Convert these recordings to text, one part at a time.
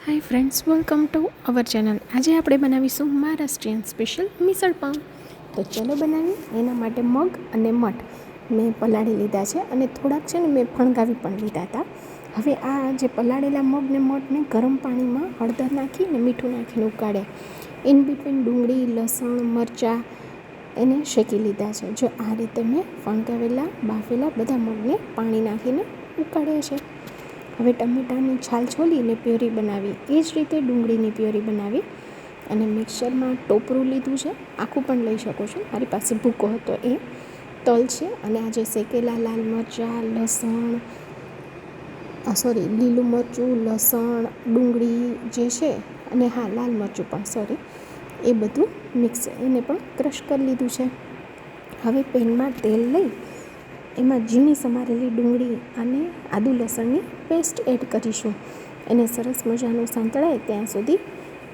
Hi friends, welcome to our channel. આજે આપણે બનાવીશું મહારાષ્ટ્રીયન સ્પેશિયલ મિસળ પાઉં. તો ચલો બનાવીએ. એના માટે મગ અને મઠ મેં પલાળી લીધા છે અને થોડાક છે ને મેં ફણગાવી પણ લીધા હતા. હવે આ જે પલાળેલા મગ ને મઠને ગરમ પાણીમાં હળદર નાખીને મીઠું નાખીને ઉકાળ્યા. ઇન બિટવીન ડુંગળી, લસણ, મરચાં એને શેકી લીધા છે. જો આ રીતે મેં ફણગાવેલા બાફેલા બધા મગને પાણી નાખીને ઉકાળ્યા છે. હવે ટમેટાની છાલ છોલીને પ્યોરી બનાવી, એ જ રીતે ડુંગળીની પ્યોરી બનાવી અને મિક્સરમાં ટોપરું લીધું છે. આખું પણ લઈ શકો છો, મારી પાસે ભૂકો હતો એ. તલ છે અને આ જે શેકેલા લાલ મરચાં, લસણ, લીલું મરચું, લસણ, ડુંગળી જે છે અને હા લાલ મરચું પણ એ બધું મિક્સ એને પણ ક્રશ કરી લીધું છે. હવે પેનમાં તેલ લઈ એમાં ઝીણી સમારેલી ડુંગળી અને આદુ લસણની પેસ્ટ એડ કરીશું. એને સરસ મજાનું સાંતળાય ત્યાં સુધી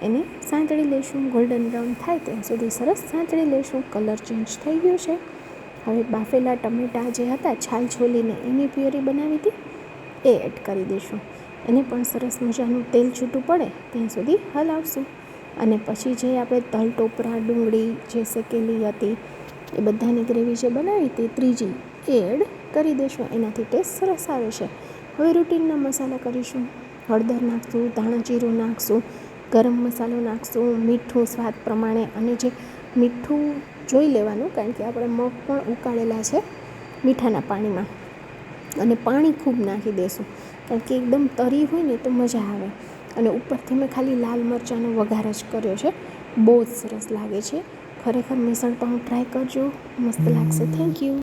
એને સાંતળી લઈશું. ગોલ્ડન બ્રાઉન થાય ત્યાં સુધી સરસ સાંતળી લઈશું. કલર ચેન્જ થઈ ગયો છે. હવે બાફેલા ટમેટાં જે હતા છાલ છોલીને એની પ્યોરી બનાવી હતી એ એડ કરી દઈશું. એને પણ સરસ મજાનું તેલ છૂટું પડે ત્યાં સુધી હલાવશું. અને પછી જે આપણે તલ, ટોપરા, ડુંગળી જે શેકેલી હતી એ બધાની ગ્રેવી જે બનાવી હતી ત્રીજી એ એડ કરી દઈશું. એનાથી ટેસ્ટ સરસ આવે છે. હવે રૂટીનના મસાલા કરીશું. હળદર નાખશું, ધાણા જીરું નાખશું, ગરમ મસાલો નાખશું, મીઠું સ્વાદ પ્રમાણે. અને જે મીઠું જોઈ લેવાનું, કારણ કે આપણે મગ પણ ઉકાળેલા છે મીઠાના પાણીમાં, અને પાણી ખૂબ નાખી દઈશું કારણ કે એકદમ તરી હોય ને તો મજા આવે. અને ઉપરથી મેં ખાલી લાલ મરચાંનો વઘાર જ કર્યો છે. બહુ જ સરસ લાગે છે. ખરેખર મિસળ પાઉં ટ્રાય કરજો, મસ્ત લાગશે. Thank you.